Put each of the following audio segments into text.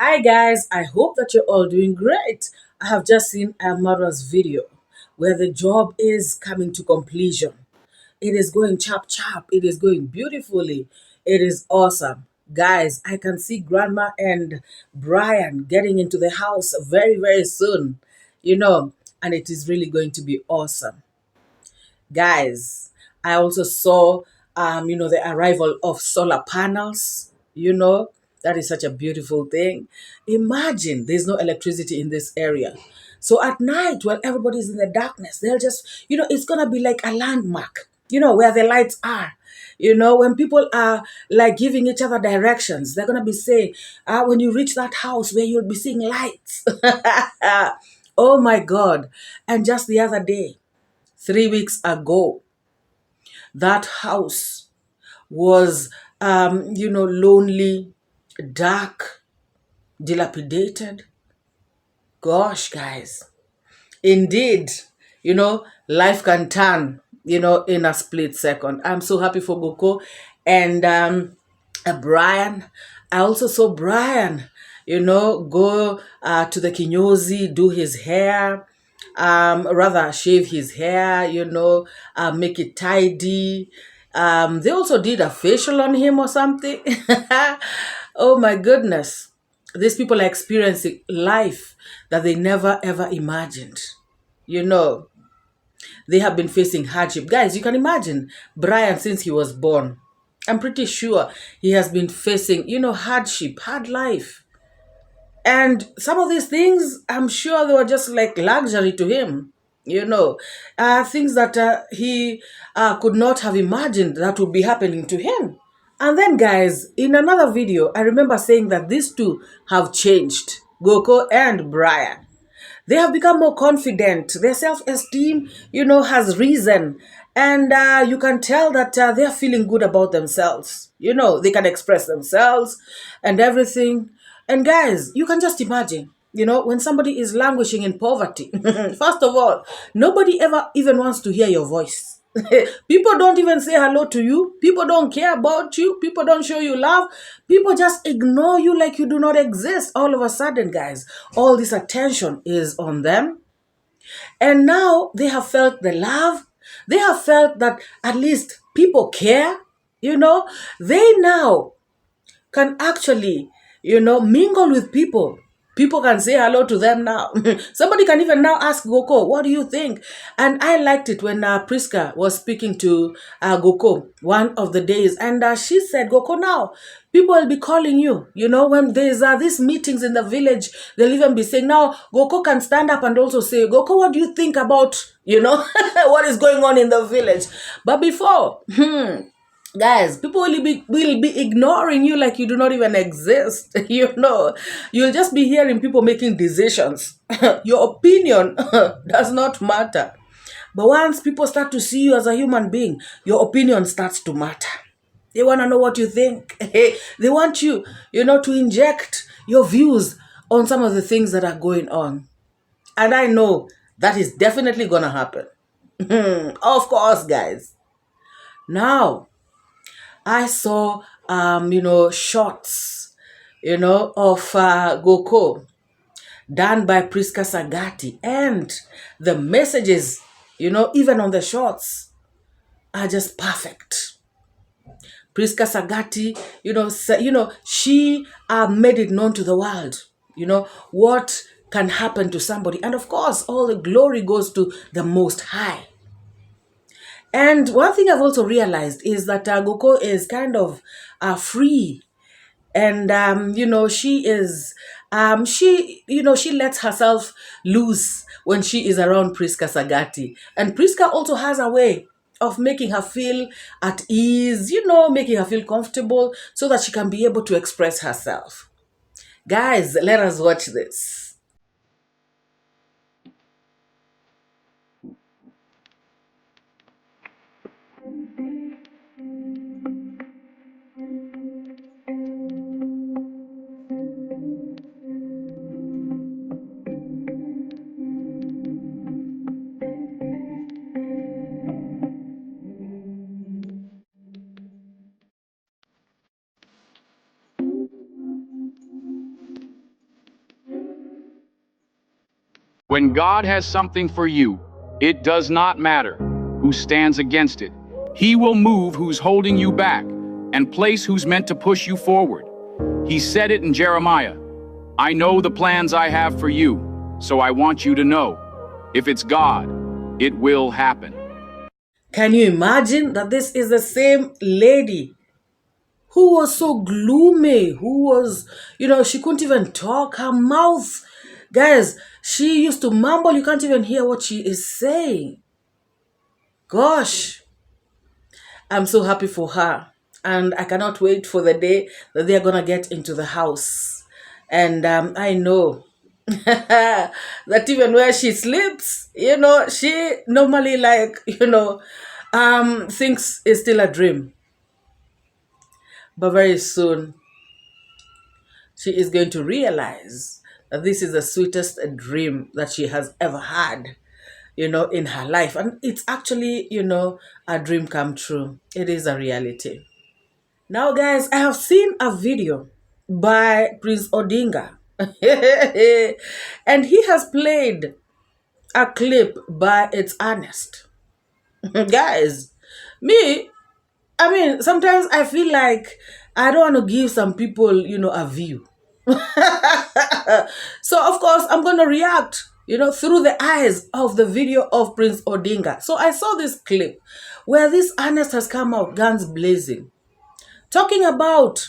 Hi guys, I hope that you're all doing great. I have just seen 𝐼𝐴Mmarwa's video where the job is coming to completion. It is going chop chop. It is going beautifully. It is awesome. Guys, I can see Grandma and Brian getting into the house very, very soon, and it is really going to be awesome. Guys, I also saw the arrival of solar panels. That is such a beautiful thing. Imagine there's no electricity in this area, so at night while everybody's in the darkness, they'll just, it's gonna be like a landmark, where the lights are. When people are like giving each other directions, they're gonna be saying, when you reach that house where you'll be seeing lights. Oh my God. And just the other day, 3 weeks ago, that house was, lonely, dark, dilapidated. Gosh, guys. Indeed, life can turn, in a split second. I'm so happy for 𝐷𝐿𝐾𝐒 and Brian. I also saw Brian, go to the kinyozi, do his hair, rather shave his hair, make it tidy. They also did a facial on him or something. Oh my goodness. These people are experiencing life that they never ever imagined. You know, they have been facing hardship. Guys, you can imagine Brian since he was born. I'm pretty sure he has been facing, hardship, hard life. And some of these things, I'm sure they were just like luxury to him, things that he could not have imagined that would be happening to him. And then, guys, in another video, I remember saying that these two have changed, 𝐷𝐿𝐾𝐒 and Brian. They have become more confident. Their self-esteem, has risen. And you can tell that they're feeling good about themselves. They can express themselves and everything. And guys, you can just imagine, when somebody is languishing in poverty, first of all, nobody ever even wants to hear your voice. People don't even say hello to you. People don't care about you. People don't show you love. People just ignore you like you do not exist. All of a sudden, guys, all this attention is on them. And now they have felt the love. They have felt that at least people care. They now can actually, mingle with people. People can say hello to them now. Somebody can even now ask 𝐷𝐿𝐾𝐒, what do you think? And I liked it when Priska was speaking to 𝐷𝐿𝐾𝐒 one of the days. And she said, 𝐷𝐿𝐾𝐒, now, people will be calling you. When there's these meetings in the village, they'll even be saying, now, 𝐷𝐿𝐾𝐒 can stand up and also say, 𝐷𝐿𝐾𝐒, what do you think about, what is going on in the village? But before, guys, people will be ignoring you like you do not even exist. You'll just be hearing people making decisions. Your opinion does not matter. But once people start to see you as a human being, your opinion starts to matter. They want to know what you think. They want you, to inject your views on some of the things that are going on. And I know that is definitely going to happen. Of course, guys. Now, I saw, shots, of 𝐷𝐿𝐾𝐒 done by Priska Sagati. And the messages, even on the shots, are just perfect. Priska Sagati, she made it known to the world, what can happen to somebody. And of course, all the glory goes to the Most High. And one thing I've also realized is that 𝐷𝐿𝐾𝐒 is kind of free. And, she is, she lets herself loose when she is around Priska Sagati. And Priska also has a way of making her feel at ease, making her feel comfortable so that she can be able to express herself. Guys, let us watch this. When God has something for you, it does not matter who stands against it. He will move who's holding you back and place who's meant to push you forward. He said it in Jeremiah. I know the plans I have for you, so I want you to know, if it's God, it will happen. Can you imagine that this is the same lady who was so gloomy, who was, she couldn't even talk, her mouth, guys, she used to mumble, you can't even hear what she is saying. Gosh, I'm so happy for her. And I cannot wait for the day that they're going to get into the house. And I know that even where she sleeps, she normally thinks it's still a dream. But very soon, she is going to realize that this is the sweetest dream that she has ever had, in her life. And it's actually, a dream come true. It is a reality. Now, guys, I have seen a video by Prince Odinga. And he has played a clip by It's Honest. Guys, sometimes I feel like I don't want to give some people, a view. So, of course, I'm going to react, through the eyes of the video of Prince Odinga. So I saw this clip where this Honest has come out, guns blazing, talking about,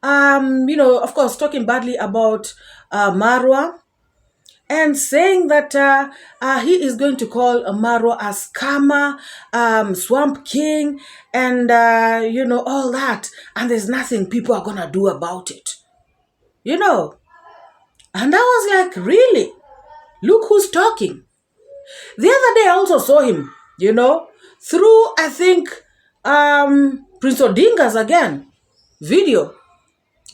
of course, talking badly about MORAA, and saying that he is going to call MORAA a scammer, swamp king, and, all that. And there's nothing people are going to do about it. And I was like, really? Look who's talking. The other day I also saw him, through, I think, Prince Odinga's again video,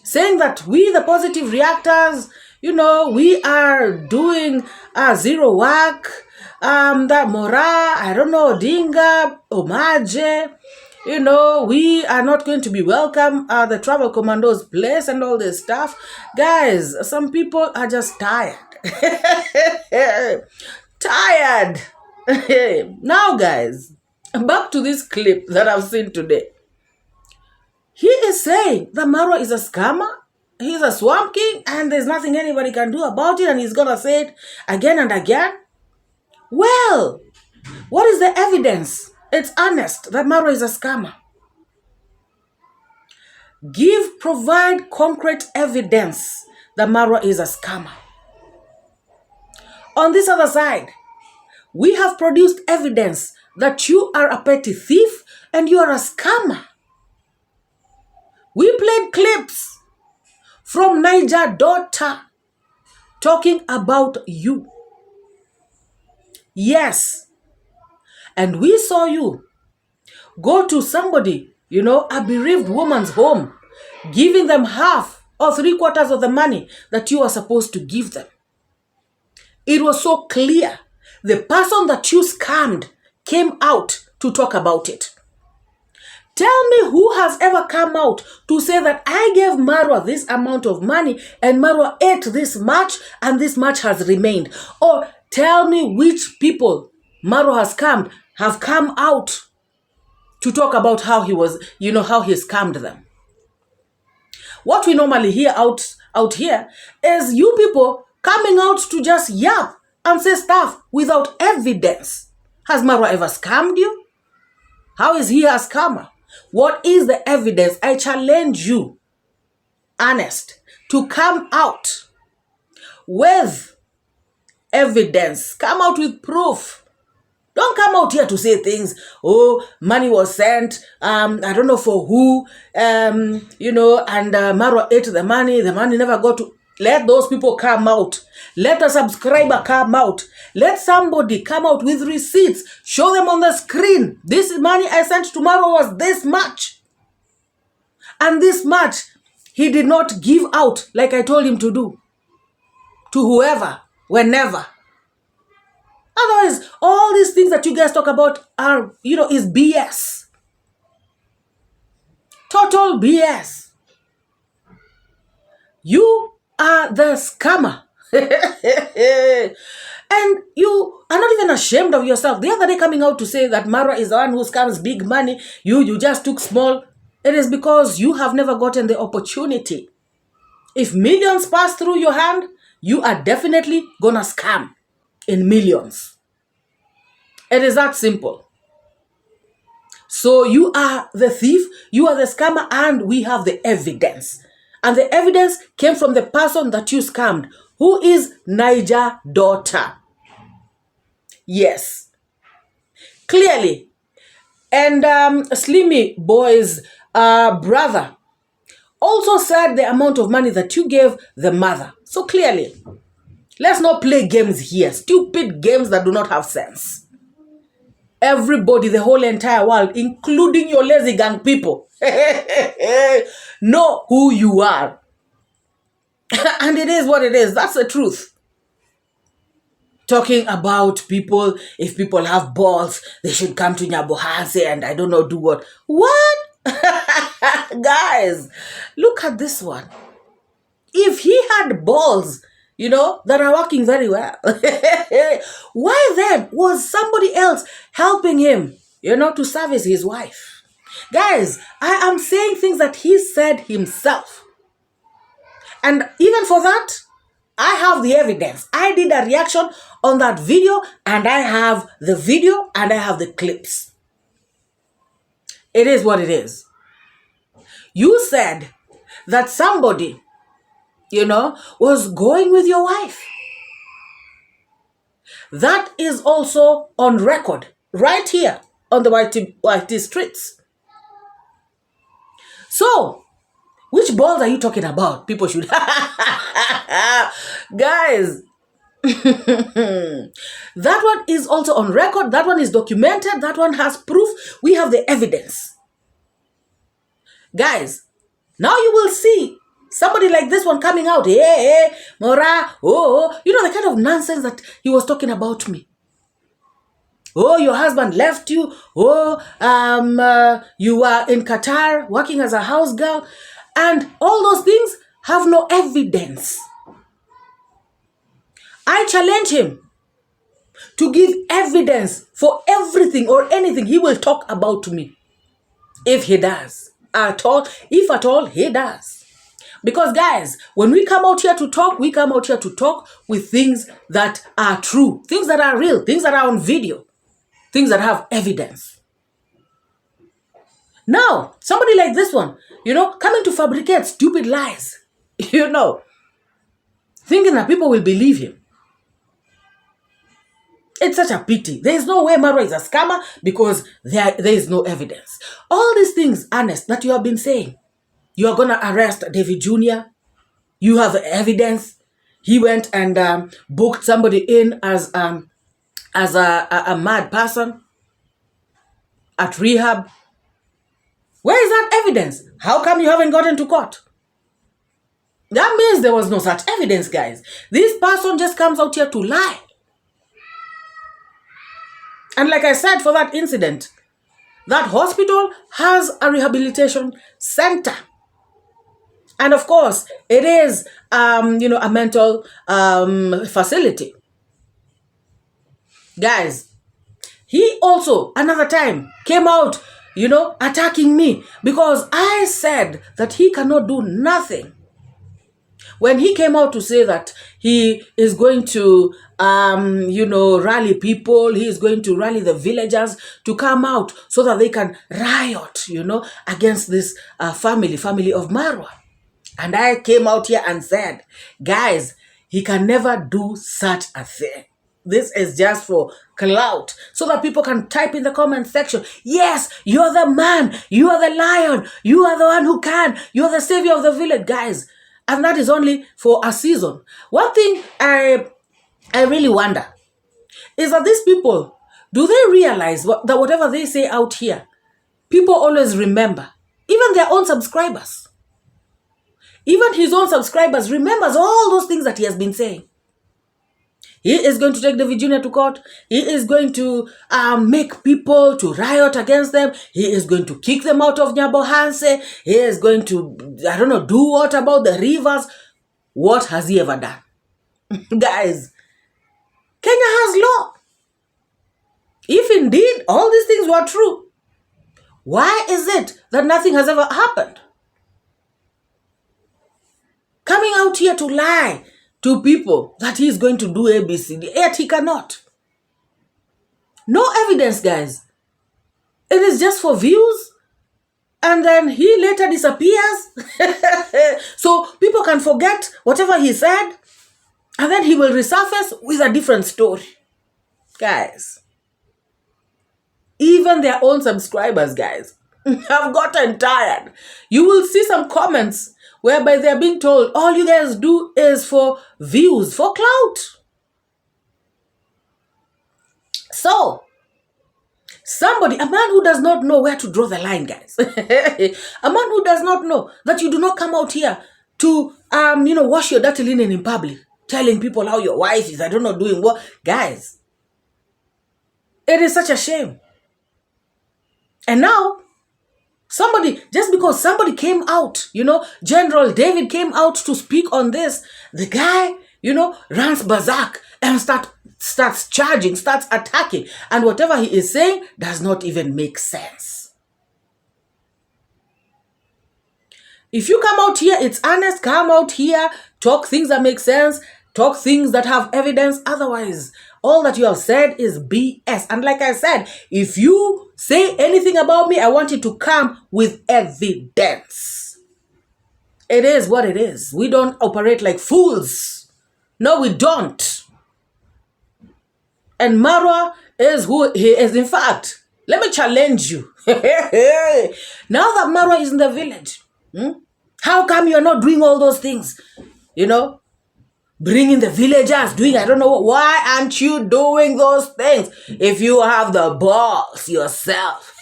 saying that we, the positive reactors, we are doing zero work, that MORAA, I don't know, Odinga, Omaje, we are not going to be welcome at the travel commandos place and all this stuff. Guys, some people are just tired. Tired. Now, guys, back to this clip that I've seen today. He is saying that MORAA is a scammer, he's a swamp king, and there's nothing anybody can do about it, and he's going to say it again and again. Well, what is the evidence? It's honest that MORAA is a scammer. Provide concrete evidence that MORAA is a scammer. On this other side, we have produced evidence that you are a petty thief and you are a scammer. We played clips from Niger Daughter talking about you. Yes. And we saw you go to somebody, a bereaved woman's home, giving them half or 3/4 of the money that you are supposed to give them. It was so clear. The person that you scammed came out to talk about it. Tell me who has ever come out to say that I gave MORAA this amount of money and MORAA ate this much and this much has remained. Or tell me which people MORAA has scammed have come out to talk about how he was, how he scammed them. What we normally hear out here is you people coming out to just yap and say stuff without evidence. Has MORAA ever scammed you? How is he a scammer? What is the evidence? I challenge you, Honest, to come out with evidence. Come out with proof. Don't come out here to say things, oh, money was sent, I don't know for who, and MORAA ate the money never got to. Let those people come out. Let a subscriber come out. Let somebody come out with receipts. Show them on the screen. This money I sent to MORAA was this much. And this much he did not give out like I told him to do. To whoever, whenever. Otherwise, all these things that you guys talk about are, is BS. Total BS. You are the scammer. And you are not even ashamed of yourself. The other day coming out to say that MORAA is the one who scams big money. You just took small. It is because you have never gotten the opportunity. If millions pass through your hand, you are definitely gonna scam in millions. It is that simple. So you are the thief, you are the scammer, and we have the evidence. And the evidence came from the person that you scammed, who is Niger daughter. Yes. Clearly. And Slimmy Boy's brother also said the amount of money that you gave the mother. So clearly, let's not play games here. Stupid games that do not have sense. Everybody, the whole entire world, including your lazy gang people, know who you are. And it is what it is. That's the truth. Talking about people, if people have balls, they should come to Nyabohanse and I don't know, do what. What? Guys, look at this one. If he had balls, that are working very well, why then was somebody else helping him, to service his wife? Guys, I am saying things that he said himself. And even for that, I have the evidence. I did a reaction on that video, and I have the video and I have the clips. It is what it is. You said that somebody, was going with your wife. That is also on record, right here on the YT streets. So, which balls are you talking about? People should... Guys, that one is also on record. That one is documented. That one has proof. We have the evidence. Guys, now you will see somebody like this one coming out. Hey, MORAA, the kind of nonsense that he was talking about me. Oh, your husband left you. Oh, you were in Qatar working as a house girl. And all those things have no evidence. I challenge him to give evidence for everything or anything he will talk about to me. If he does. If at all he does. Because guys, when we come out here to talk, we come out here to talk with things that are true, things that are real, things that are on video, things that have evidence. Now, somebody like this one, coming to fabricate stupid lies, thinking that people will believe him. It's such a pity. There is no way MORAA is a scammer because there is no evidence. All these things, Ernest, that you have been saying, you are going to arrest David Jr., you have evidence. He went and booked somebody in as a mad person at rehab. Where is that evidence? How come you haven't gotten to court? That means there was no such evidence, guys. This person just comes out here to lie. And like I said, for that incident, that hospital has a rehabilitation center. And of course, it is, a mental facility. Guys, he also, another time, came out, attacking me because I said that he cannot do nothing. When he came out to say that he is going to, rally people, he is going to rally the villagers to come out so that they can riot, against this family of MORAA. And I came out here and said, guys, he can never do such a thing. This is just for clout, so that people can type in the comment section, yes, you're the man, you are the lion, you are the one who can, you're the savior of the village, guys. And that is only for a season. One thing I really wonder is that these people, do they realize that whatever they say out here, people always remember, even their own subscribers. Even his own subscribers remembers all those things that he has been saying. He is going to take David Jr. to court. He is going to make people to riot against them. He is going to kick them out of Nyabohanse. He is going to, do what about the rivers? What has he ever done? Guys, Kenya has law. If indeed all these things were true, why is it that nothing has ever happened? Coming out here to lie to people that he is going to do ABCD, yet he cannot. No evidence, guys. It is just for views, and then he later disappears. So people can forget whatever he said, and then he will resurface with a different story. Guys, even their own subscribers, guys, have gotten tired. You will see some comments whereby they're being told, all you guys do is for views, for clout. So, somebody, a man who does not know where to draw the line, guys. A man who does not know that you do not come out here to, wash your dirty linen in public, telling people how your wife is, I don't know, doing what. Guys, it is such a shame. And now, just because somebody came out, General David came out to speak on this, the guy, runs berserk and starts charging, starts attacking. And whatever he is saying does not even make sense. If you come out here, it's honest, come out here, talk things that make sense, talk things that have evidence. Otherwise, all that you have said is BS. And like I said, if you say anything about me, I want you to come with evidence. It is what it is. We don't operate like fools. No, we don't. And MORAA is who he is. In fact, let me challenge you. Now that MORAA is in the village, how come you're not doing all those things? Bringing the villagers, doing, I don't know what. Why aren't you doing those things? If you have the balls yourself.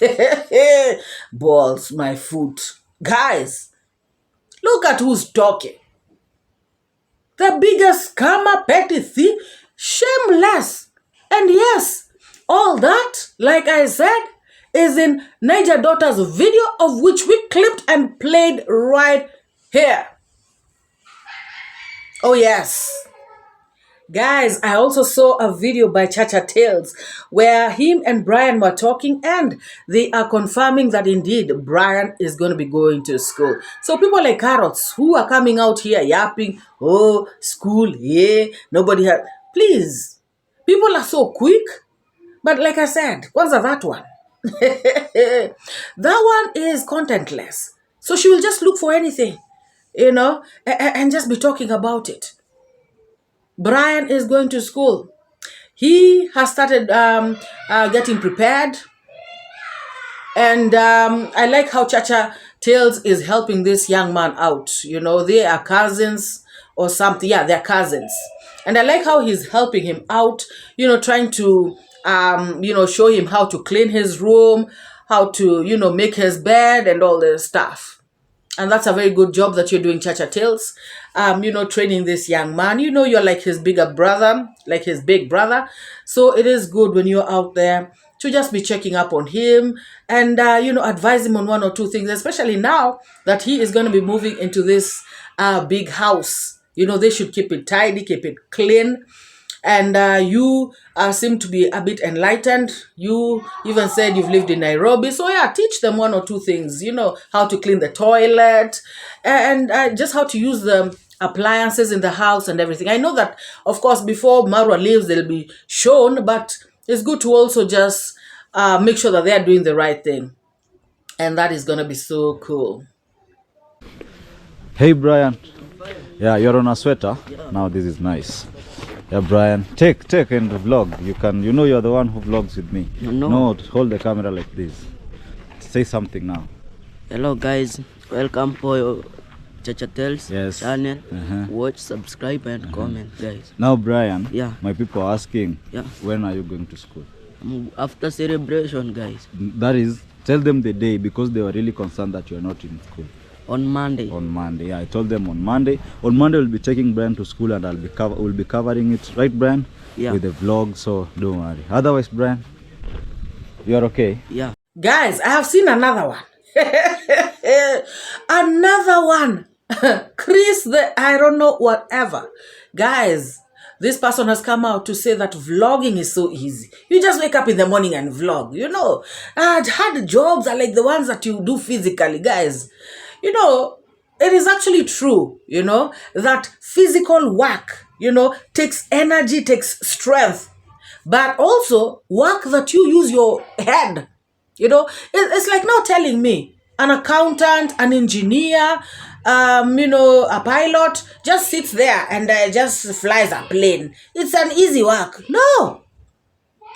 Balls, my foot. Guys, look at who's talking. The biggest scammer, petty thief, shameless. And yes, all that, like I said, is in Niger Daughter's video, of which we clipped and played right here. Oh yes. Guys, I also saw a video by 𝐶𝐶 where him and Brian were talking, and they are confirming that indeed Brian is going to be going to school. So people like Carrots who are coming out here yapping, oh, school, yeah, nobody has. Please, people are so quick. But like I said, what's that one? That one is contentless. So she will just look for anything, and just be talking about it. Brian is going to school. He has started getting prepared. And I like how 𝐶𝐶 is helping this young man out. They are cousins or something. Yeah, they're cousins. And I like how he's helping him out, trying to, show him how to clean his room, how to, make his bed and all this stuff. And that's a very good job that you're doing, 𝐶𝐶, training this young man. You're like his bigger brother, like his big brother. So it is good when you're out there to just be checking up on him and, advise him on one or two things, especially now that he is going to be moving into this big house. They should keep it tidy, keep it clean. And you seem to be a bit enlightened. You even said you've lived in Nairobi. So yeah, teach them one or two things, how to clean the toilet and just how to use the appliances in the house and everything. I know that, of course, before MORAA leaves, they'll be shown, but it's good to also just make sure that they're doing the right thing. And that is going to be so cool. Hey, Brian. Yeah, you're on a sweater. Yeah. Now this is nice. Yeah, Brian, take and vlog. You're the one who vlogs with me. No, hold the camera like this. Say something now. Hello guys, welcome for 𝐶𝐶 channel. Watch, subscribe and comment, guys. Now Brian, yeah, my people are asking, when are you going to school? After celebration, guys. That is, tell them the day, because they were really concerned that you're not in school. On Monday. On Monday, yeah. I told them on Monday. On Monday, we'll be taking Brian to school, and we'll be covering it, right, Brian? Yeah. With the vlog, so don't worry. Otherwise, Brian, you're okay? Yeah. Guys, I have seen another one. Another one. Chris, I don't know, whatever. Guys, this person has come out to say that vlogging is so easy. You just wake up in the morning and vlog, you know. Hard jobs are like the ones that you do physically, guys. You know, it is actually true, you know, that physical work, you know, takes energy, takes strength. But also work that you use your head, you know. It's like now telling me an accountant, an engineer, you know, a pilot just sits there and just flies a plane. It's an easy work. No.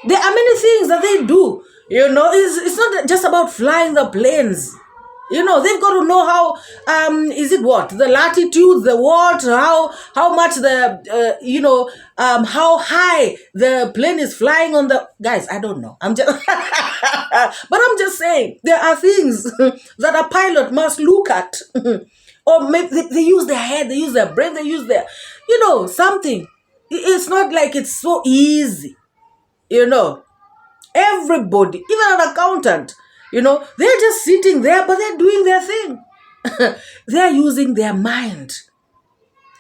There are many things that they do. You know, it's not just about flying the planes. You know, they've got to know how, is it what? The latitude, the what, how much the, you know, how high the plane is flying on the, guys, I don't know. I'm just, but I'm just saying, there are things that a pilot must look at. Or maybe they use their head, they use their brain, they use their, you know, something. It's not like it's so easy, you know. Everybody, even an accountant, you know, they're just sitting there, but they're doing their thing. They're using their mind.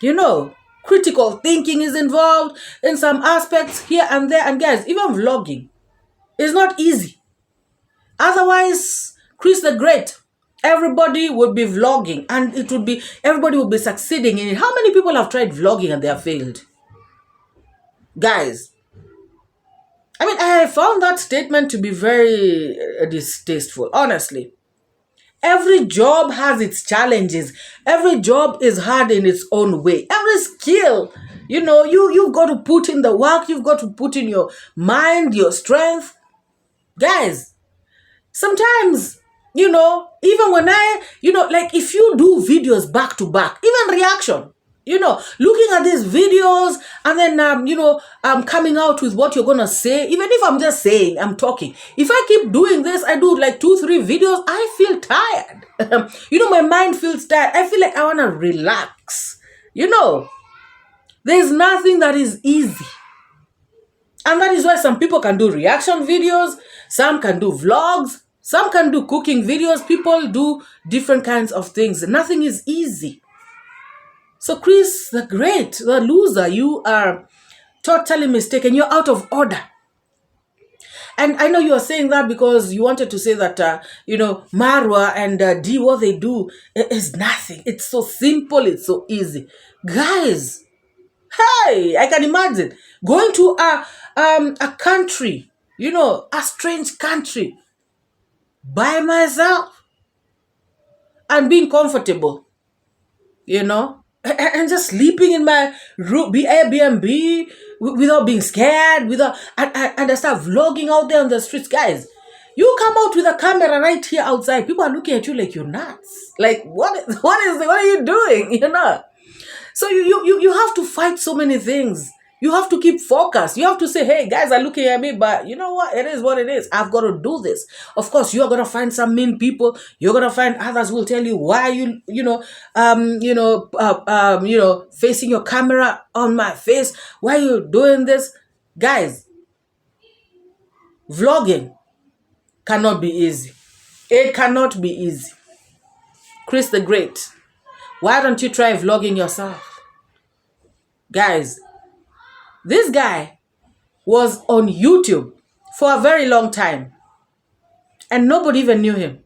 You know, critical thinking is involved in some aspects here and there. And guys, even vlogging is not easy. Otherwise, Chris the Great, everybody would be vlogging and it would be, everybody would be succeeding in it. How many people have tried vlogging and they have failed? Guys, I mean, I found that statement to be very distasteful, honestly. Every job has its challenges. Every job is hard in its own way. Every skill, you know, you've got to put in the work. You've got to put in your mind, your strength. Guys, sometimes, you know, even when you know, like if you do videos back to back, even reaction, you know, looking at these videos and then, you know, coming out with what you're going to say. Even if I'm just saying, I'm talking. If I keep doing this, I do like 2-3 videos, I feel tired. You know, my mind feels tired. I feel like I want to relax. You know, there's nothing that is easy. And that is why some people can do reaction videos. Some can do vlogs. Some can do cooking videos. People do different kinds of things. Nothing is easy. So Chris the Great, the loser, you are totally mistaken. You're out of order. And I know you are saying that because you wanted to say that, you know, MORAA and D, what they do is nothing. It's so simple. It's so easy. Guys, hey, I can imagine going to a country, you know, a strange country by myself and being comfortable, you know, and just sleeping in my room, Airbnb, without being scared, and I start vlogging out there on the streets. Guys, you come out with a camera right here outside, people are looking at you like you're nuts. Like, what are you doing, you know? So you have to fight so many things. You have to keep focused. You have to say, hey, guys are looking at me, but you know what? It is what it is. I've got to do this. Of course, you're going to find some mean people. You're going to find others who will tell you why you facing your camera on my face. Why are you doing this? Guys, vlogging cannot be easy. It cannot be easy. Chris the Great, why don't you try vlogging yourself? Guys, this guy was on YouTube for a very long time and nobody even knew him.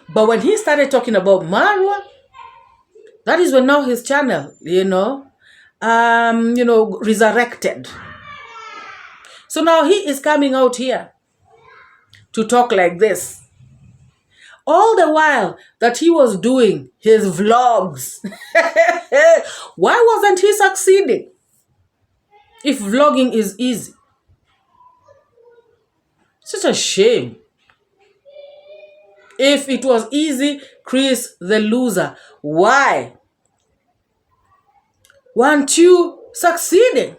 But when he started talking about MORAA, that is when now his channel, resurrected. So now he is coming out here to talk like this. All the while that he was doing his vlogs. Why wasn't he succeeding? If vlogging is easy. Such a shame. If it was easy, Chris the loser, why weren't you succeeding?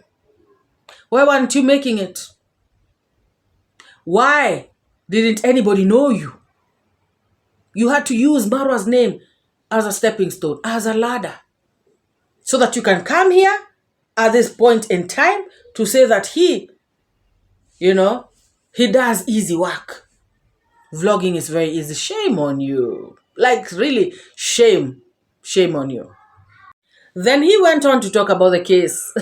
Why weren't you making it? Why didn't anybody know you? You had to use MORAA's name as a stepping stone, as a ladder, so that you can come here at this point in time to say that he does easy work. Vlogging is very easy. Shame on you. Like, really, shame on you. Then he went on to talk about the case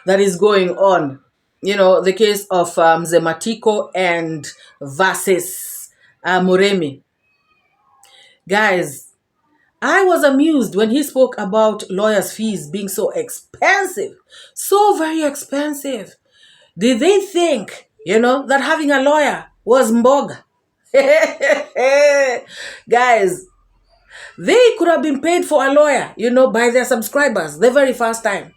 that is going on. The case of Zematiko and versus Moremi. Guys, I was amused when he spoke about lawyers' fees being so expensive. So very expensive. Did they think, that having a lawyer was mboga? Guys, they could have been paid for a lawyer, by their subscribers the very first time.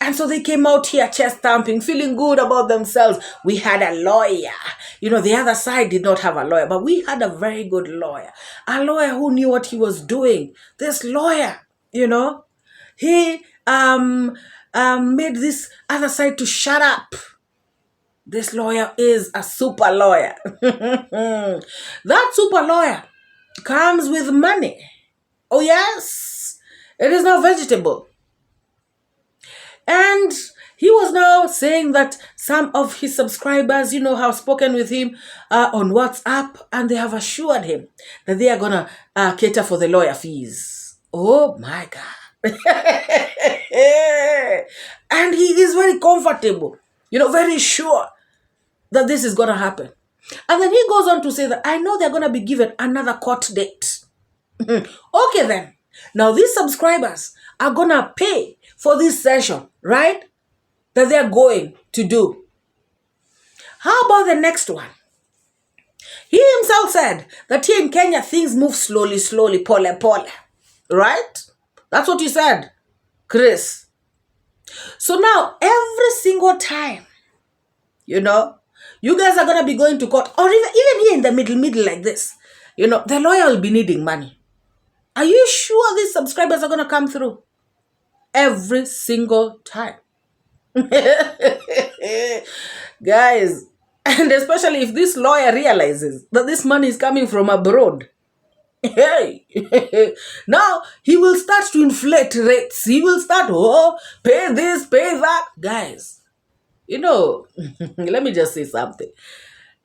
And so they came out here chest thumping, feeling good about themselves. We had a lawyer. The other side did not have a lawyer, but we had a very good lawyer. A lawyer who knew what he was doing. This lawyer, he made this other side to shut up. This lawyer is a super lawyer. That super lawyer comes with money. Oh yes, it is not vegetable. And he was now saying that some of his subscribers, have spoken with him on WhatsApp, and they have assured him that they are going to cater for the lawyer fees. Oh my God. And he is very comfortable, very sure that this is going to happen. And then he goes on to say that I know they're going to be given another court date. Okay then. Now these subscribers are going to pay for this session, right? That they're going to do. How about the next one? He himself said that here in Kenya, things move slowly, pole. Right? That's what he said, Chris. So now, every single time, you guys are going to be going to court, or even here in the middle like this, the lawyer will be needing money. Are you sure these subscribers are going to come through? Every single time. Guys, and especially if this lawyer realizes that this money is coming from abroad, hey, now he will start to inflate rates. He will start, pay this, pay that. Guys, let me just say something.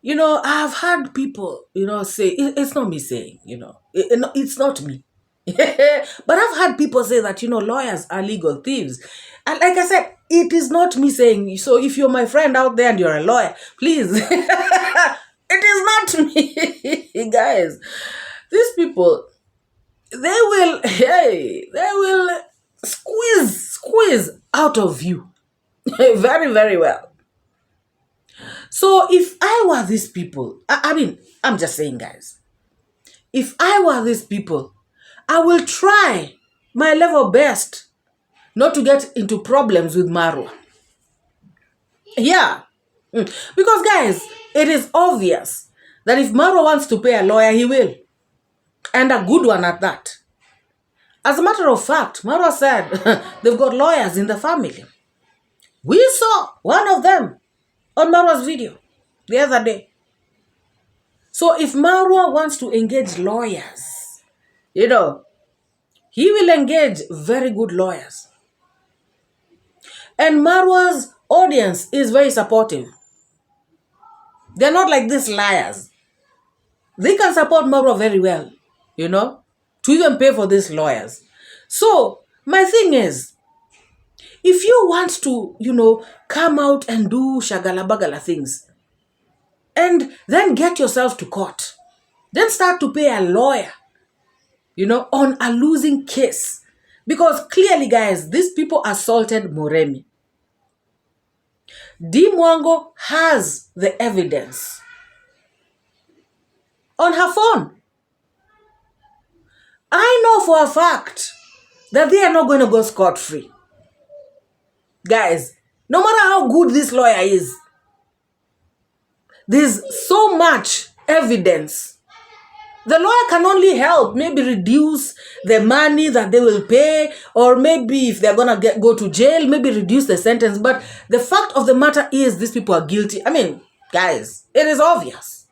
I've had people, say, it's not me saying, it's not me. But I've had people say that, lawyers are legal thieves. And like I said, it is not me saying, so if you're my friend out there and you're a lawyer, please, it is not me. Guys, these people, they will squeeze out of you very, very well. So if I were these people, I'm just saying, guys, if I were these people, I will try my level best not to get into problems with MORAA. Yeah. Because, guys, it is obvious that if MORAA wants to pay a lawyer, he will. And a good one at that. As a matter of fact, MORAA said they've got lawyers in the family. We saw one of them on MORAA's video the other day. So if MORAA wants to engage lawyers, he will engage very good lawyers. And MORAA's audience is very supportive. They're not like these liars. They can support MORAA very well, to even pay for these lawyers. So, my thing is, if you want to, come out and do shagala-bagala things, and then get yourself to court, then start to pay a lawyer, on a losing case. Because clearly, guys, these people assaulted Moremi. Dee Mwango has the evidence on her phone. I know for a fact that they are not going to go scot-free. Guys, no matter how good this lawyer is, there's so much evidence. The lawyer can only help, maybe reduce the money that they will pay, or maybe if they're going to go to jail, maybe reduce the sentence. But the fact of the matter is these people are guilty. Guys, it is obvious.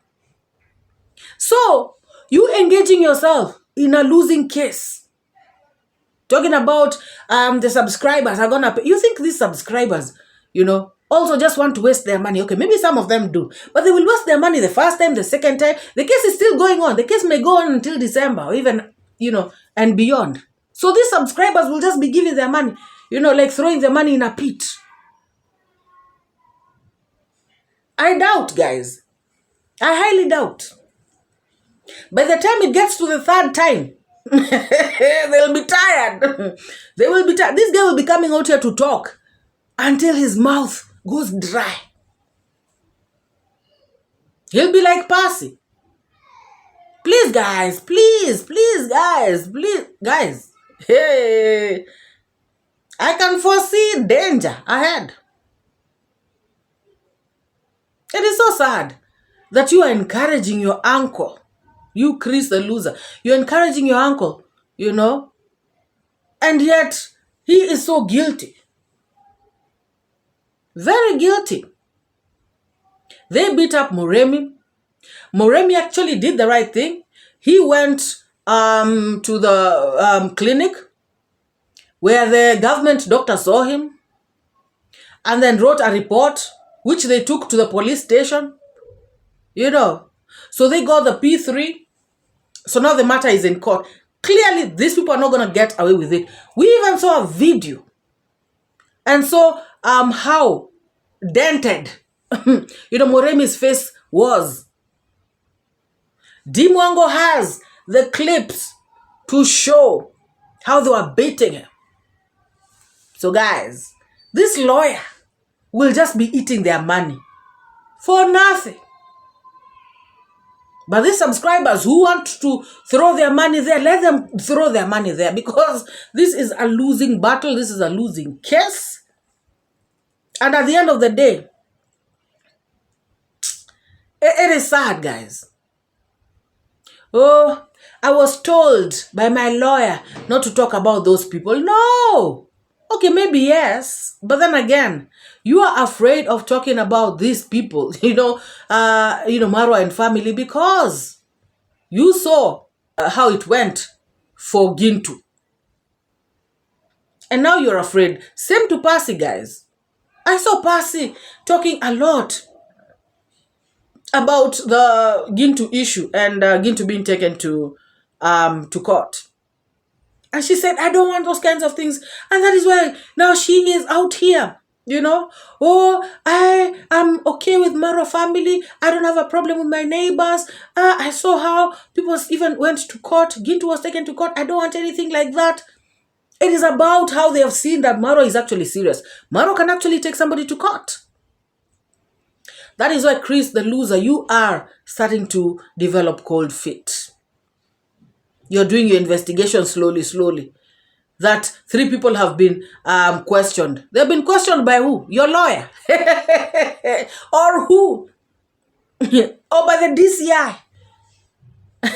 So, you engaging yourself in a losing case, talking about the subscribers are going to pay. You think these subscribers, also just want to waste their money? Okay, maybe some of them do. But they will waste their money the first time, the second time. The case is still going on. The case may go on until December or even, and beyond. So these subscribers will just be giving their money, like throwing their money in a pit. I doubt, guys. I highly doubt. By the time it gets to the third time, they'll be tired. They will be tired. This guy will be coming out here to talk until his mouth goes dry. He'll be like Percy. Please, guys. Please, guys. Please, guys. Hey, I can foresee danger ahead. It is so sad that you are encouraging your uncle, you Chris the loser. You're encouraging your uncle, and yet he is so guilty. Very guilty. They beat up Moremi. Moremi actually did the right thing. He went to the clinic where the government doctor saw him and then wrote a report which they took to the police station, So they got the P3. So now the matter is in court. Clearly, these people are not going to get away with it. We even saw a video and saw how dented, Moremi's face was. Dimwango has the clips to show how they were beating him. So guys, this lawyer will just be eating their money for nothing. But these subscribers who want to throw their money there, let them throw their money there, because this is a losing battle. This is a losing case. And at the end of the day, it is sad, guys. Oh, I was told by my lawyer not to talk about those people. No. Okay, maybe yes. But then again, you are afraid of talking about these people, MORAA and family, because you saw how it went for Gintu. And now you're afraid. Same to Percy, guys. I saw Percy talking a lot about the Gintu issue and Gintu being taken to court. And she said, I don't want those kinds of things. And that is why now she is out here, Oh, I am okay with MORAA family. I don't have a problem with my neighbors. I saw how people even went to court. Gintu was taken to court. I don't want anything like that. It is about how they have seen that MORAA is actually serious. MORAA can actually take somebody to court. That is why, Chris the loser, you are starting to develop cold feet. You're doing your investigation slowly. That 3 people have been questioned. They've been questioned by who? Your lawyer. Or who? Or by the DCI.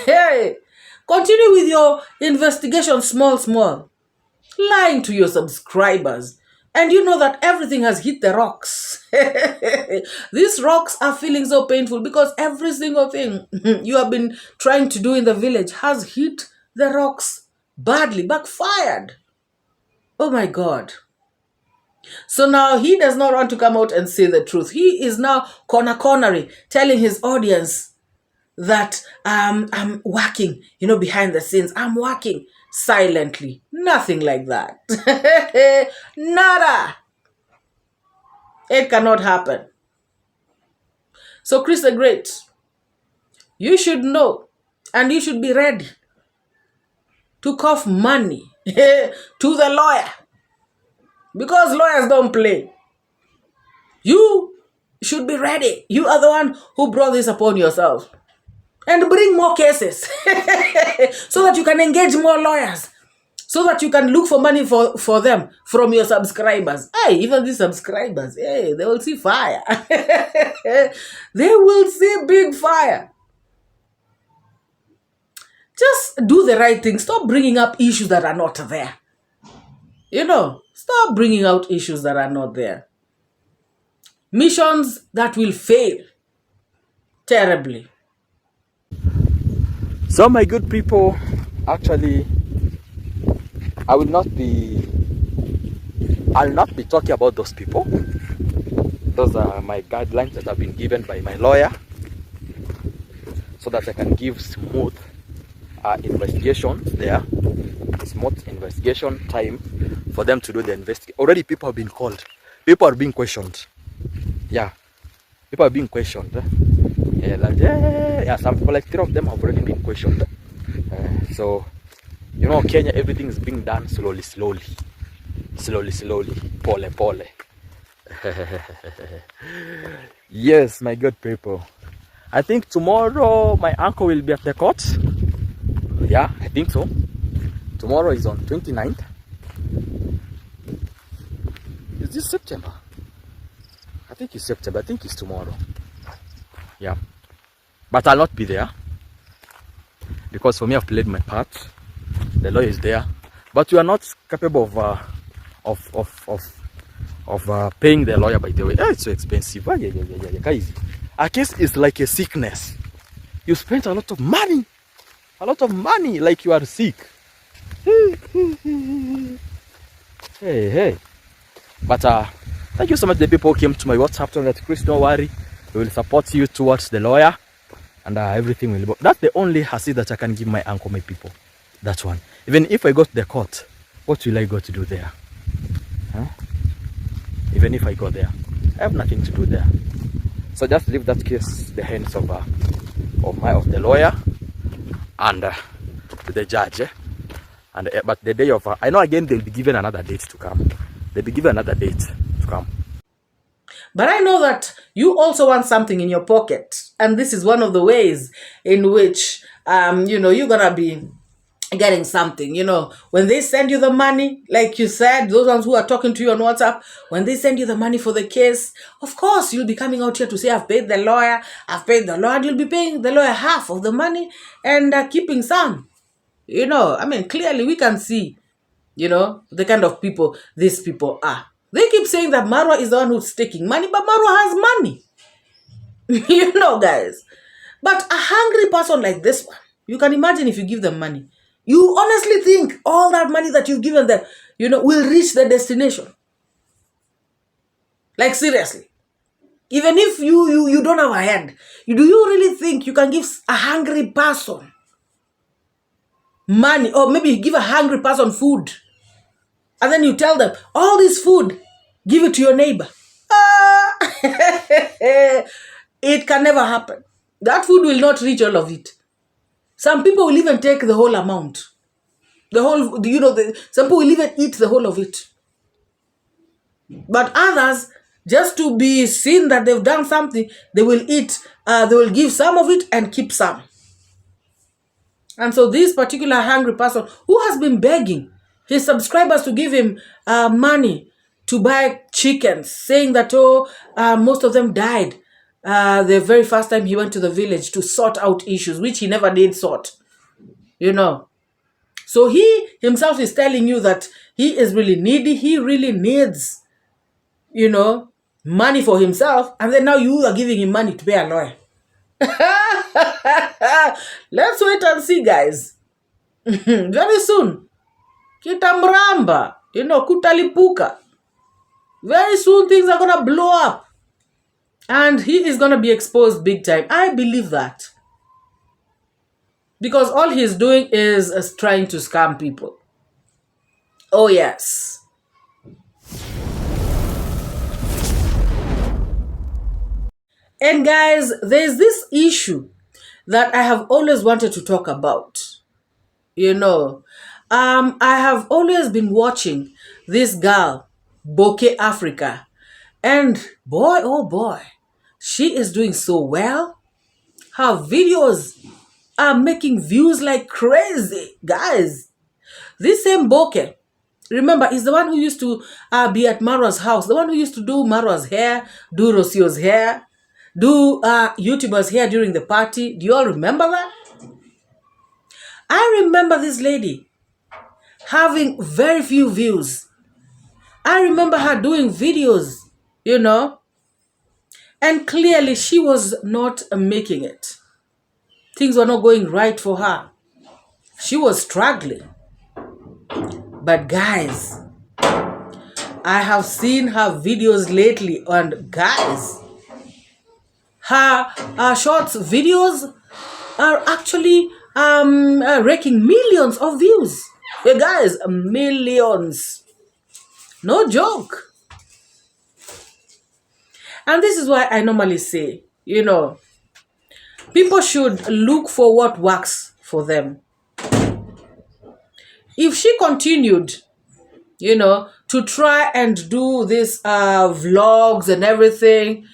Hey, continue with your investigation small. Lying to your subscribers. And you know that everything has hit the rocks. These rocks are feeling so painful because every single thing you have been trying to do in the village has hit the rocks badly, backfired. Oh my God. So now he does not want to come out and say the truth. He is now cornering, telling his audience that I'm working, behind the scenes. I'm working silently. Nothing like that. Nada. It cannot happen. So Chris the Great, you should know and you should be ready to cough money to the lawyer, because lawyers don't play. You should be ready. You are the one who brought this upon yourself. And bring more cases so that you can engage more lawyers, so that you can look for money for them from your subscribers. Hey, even these subscribers, hey, they will see fire. They will see big fire. Just do the right thing. Stop bringing up issues that are not there. Stop bringing out issues that are not there. Missions that will fail terribly. So my good people, actually, I'll not be talking about those people. Those are my guidelines that have been given by my lawyer, so that I can give smooth investigations there. It's more investigation time for them to do the investigation. Already people have been called. People are being questioned. Yeah. People are being questioned. Yeah, like, yeah, some people, like 3 of them have already been questioned. So, you know, Kenya, everything is being done slowly, slowly. Slowly. Pole. Yes, my good people. I think tomorrow my uncle will be at the court. Yeah, I think so. Tomorrow is on 29th. Is this September? I think it's September. I think it's tomorrow. Yeah. But I'll not be there. Because for me, I've played my part. The lawyer is there. But we are not capable of paying the lawyer, by the way. It's so expensive. Guys, a case is like a sickness. You spend a lot of money. Like you are sick. Hey. But thank you so much, the people who came to my WhatsApp channel. That Chris, don't worry, we will support you towards the lawyer, and everything will. That's the only receipt that I can give my uncle, my people. That one. Even if I go to the court, what will I go to do there? Huh? Even if I go there, I have nothing to do there. So just leave that case in the hands of the lawyer and the judge. And but the day of I know again they'll be given another date to come. But I know that you also want something in your pocket, and this is one of the ways in which you're gonna be getting something. When they send you the money, like you said, those ones who are talking to you on WhatsApp, when they send you the money for the case, of course you'll be coming out here to say, I've paid the lawyer, and you'll be paying the lawyer half of the money and keeping some. Clearly we can see, the kind of people these people are. They keep saying that MORAA is the one who's taking money, but MORAA has money. Guys. But a hungry person like this one, you can imagine if you give them money. You honestly think all that money that you've given them, will reach the destination? Like seriously. Even if you don't have a hand, do you really think you can give a hungry person money, or maybe give a hungry person food, and then you tell them, all this food, give it to your neighbor? It can never happen. That food will not reach all of it. Some people will even take the whole amount. Some people will even eat the whole of it. But others, just to be seen that they've done something, they will eat, they will give some of it and keep some. And so this particular hungry person who has been begging his subscribers to give him money to buy chickens, saying that, most of them died the very first time he went to the village to sort out issues, which he never did sort. So he himself is telling you that he is really needy. He really needs, money for himself. And then now you are giving him money to pay a lawyer. Let's wait and see, guys. Very soon. Kitamramba. Kutalipuka. Very soon things are going to blow up. And he is going to be exposed big time. I believe that. Because all he's doing is trying to scam people. Oh, yes. And guys, there's this issue that I have always wanted to talk about. I have always been watching this girl, Bokeh Africa. And boy, oh boy, she is doing so well. Her videos are making views like crazy. Guys, this same Bokeh, remember, is the one who used to be at MORAA's house, the one who used to do MORAA's hair, do Rocio's hair, do YouTubers hair during the party. Do you all remember that? I remember this lady having very few views. I remember her doing videos, and clearly she was not making it. Things were not going right for her. She was struggling. But guys, I have seen her videos lately, and guys, her shorts videos are actually raking millions of views. Hey guys, millions. No joke. And this is why I normally say, people should look for what works for them. If she continued, to try and do this vlogs and everything,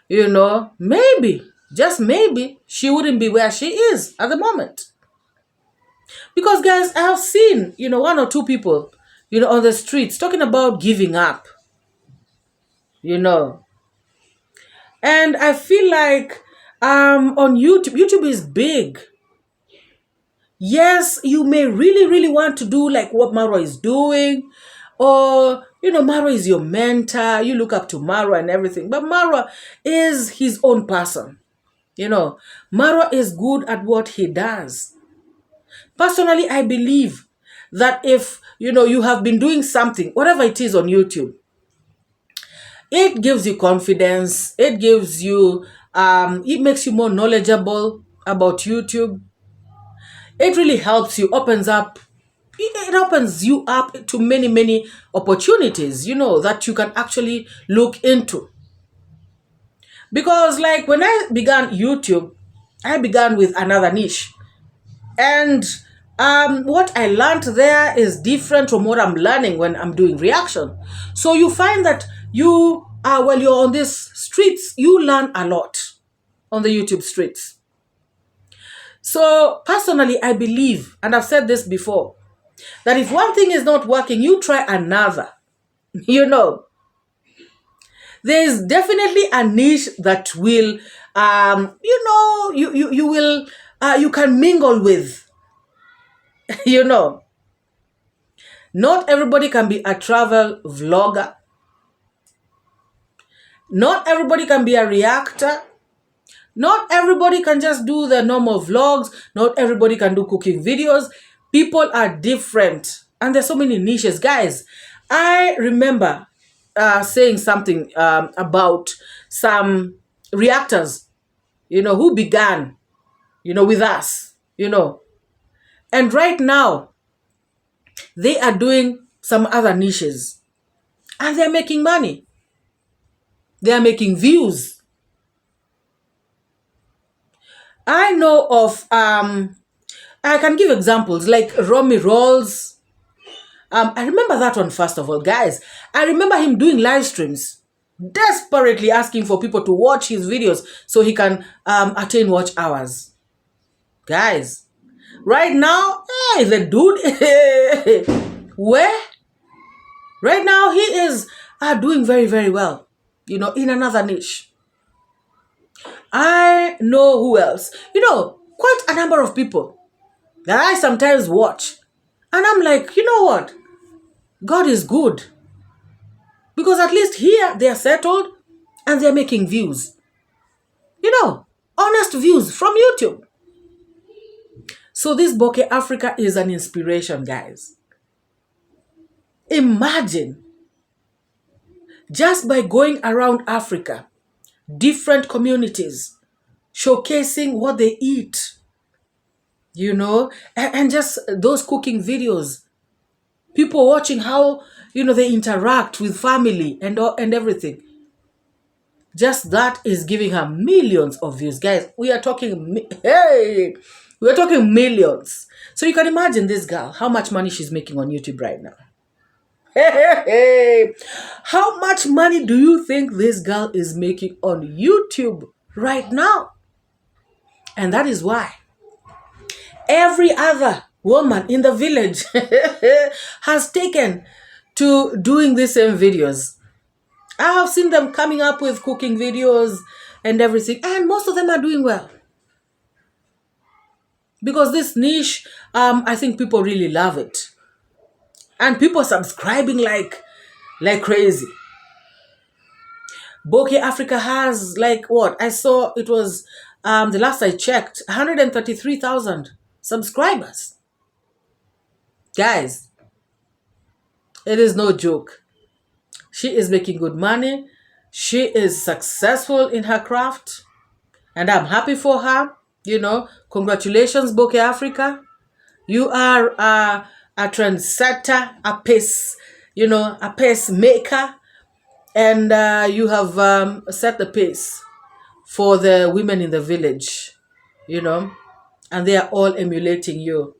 maybe, just maybe, she wouldn't be where she is at the moment. Because guys, I have seen, one or two people, on the streets talking about giving up, And I feel like on YouTube is big. Yes, you may really, really want to do like what MORAA is doing. Or, MORAA is your mentor. You look up to MORAA and everything. But MORAA is his own person. MORAA is good at what he does. Personally, I believe that if, you have been doing something, whatever it is on YouTube, it gives you confidence. It gives you, it makes you more knowledgeable about YouTube. It really helps you, it opens you up to many, many opportunities, that you can actually look into. Because like when I began YouTube, I began with another niche. And what I learned there is different from what I'm learning when I'm doing reaction. So you find that while you're on these streets, you learn a lot on the YouTube streets. So personally, I believe, and I've said this before, that if one thing is not working, you try another. There's definitely a niche that will, you will, you can mingle with, Not everybody can be a travel vlogger. Not everybody can be a reactor. Not everybody can just do the normal vlogs. Not everybody can do cooking videos. People are different. And there's so many niches. Guys, I remember saying something about some reactors, who began, with us, And right now, they are doing some other niches. And they're making money. They're making views. I know of, I can give examples like Romy Rolls. I remember that one first of all, guys. I remember him doing live streams, desperately asking for people to watch his videos so he can attain watch hours. Guys, right now, hey, the dude, where? Right now, he is doing very, very well, in another niche. I know who else. Quite a number of people that I sometimes watch. And I'm like, you know what? God is good. Because at least here they are settled and they're making views. Honest views from YouTube. So this Bokeh Africa is an inspiration, guys. Imagine just by going around Africa, different communities, showcasing what they eat, and just those cooking videos, people watching how, they interact with family and everything. Just that is giving her millions of views. Guys, we are talking millions. So you can imagine this girl, how much money she's making on YouTube right now. How much money do you think this girl is making on YouTube right now? And that is why every other woman in the village has taken to doing the same videos. I have seen them coming up with cooking videos and everything, and most of them are doing well. Because this niche, I think people really love it. And people are subscribing like crazy. Bokeh Africa has what? I saw it was, the last I checked, 133,000 subscribers. Guys, it is no joke. She is making good money. She is successful in her craft. And I'm happy for her. Congratulations, Bokeh Africa. You are a trendsetter, a pace, a pacemaker, and you have set the pace for the women in the village, and they are all emulating you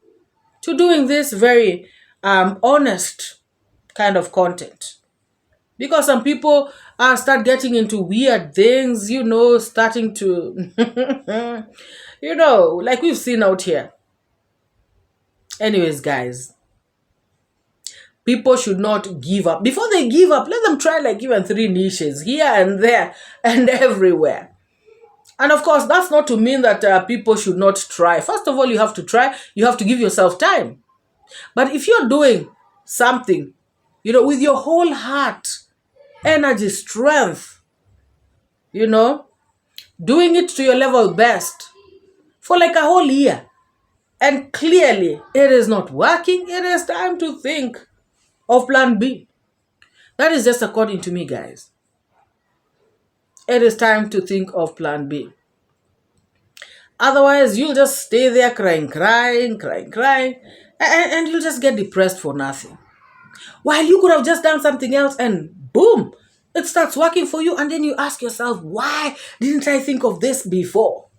to doing this very honest kind of content. Because some people start getting into weird things, starting to, like we've seen out here. Anyways, guys, people should not give up. Before they give up, let them try like even 3 niches here and there and everywhere. And of course, that's not to mean that people should not try. First of all, you have to try. You have to give yourself time. But if you're doing something, with your whole heart, energy, strength, doing it to your level best for like a whole year, and clearly it is not working, it is time to think of plan B. That is just according to me, guys. It is time to think of plan B. Otherwise, you'll just stay there crying, and you'll just get depressed for nothing. While you could have just done something else and boom, it starts working for you, and then you ask yourself, why didn't I think of this before?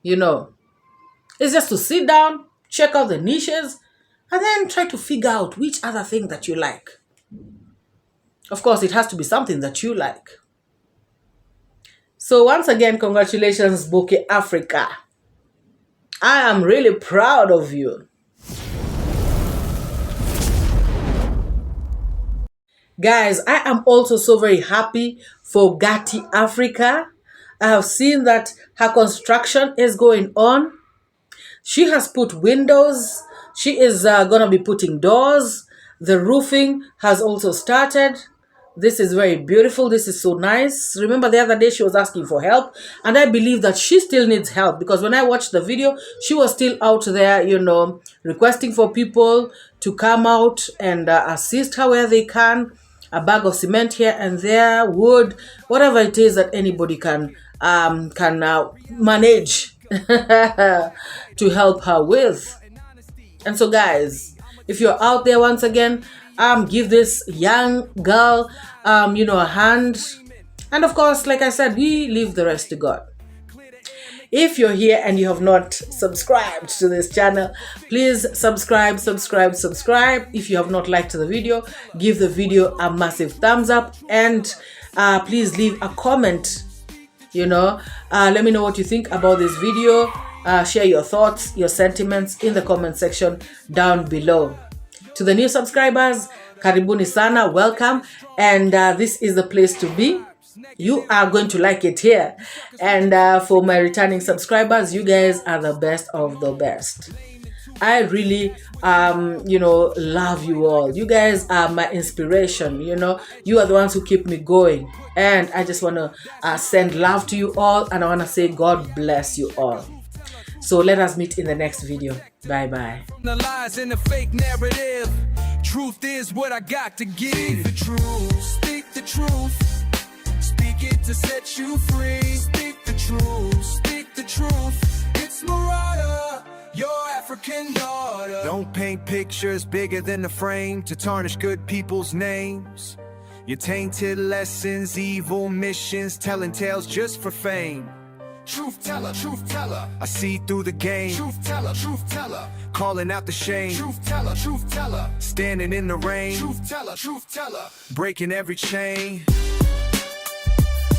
It's just to sit down, check out the niches, and then try to figure out which other thing that you like. Of course, it has to be something that you like. So once again, congratulations, Bokeh Africa. I am really proud of you. Guys, I am also so very happy for Gati Africa. I have seen that her construction is going on. She has put windows. She is going to be putting doors. The roofing has also started. This is very beautiful. This is so nice. Remember the other day she was asking for help, and I believe that she still needs help, because when I watched the video, she was still out there, requesting for people to come out and assist her where they can. A bag of cement here and there, wood, whatever it is that anybody can manage to help her with. And so, guys, if you're out there, once again, give this young girl, a hand. And of course, like I said, we leave the rest to God. If you're here and you have not subscribed to this channel, please subscribe. If you have not liked the video, give the video a massive thumbs up, and please leave a comment. Let me know what you think about this video. Share your thoughts, your sentiments in the comment section down below. To the new subscribers, karibuni sana, welcome, and this is the place to be. You are going to like it here. And for my returning subscribers, you guys are the best of the best. I really love you all. You guys are my inspiration. You are the ones who keep me going, and I just want to send love to you all, and I want to say God bless you all. So let us meet in the next video. Bye bye. The lies and the fake narrative. Truth is what I got to give. Speak the truth. Speak the truth. Speak it to set you free. Speak the truth. Speak the truth. It's MORAA, your African daughter. Don't paint pictures bigger than the frame to tarnish good people's names. Your tainted lessons, evil missions, telling tales just for fame. Truth teller, I see through the game. Truth teller, calling out the shame. Truth teller, standing in the rain. Truth teller, breaking every chain.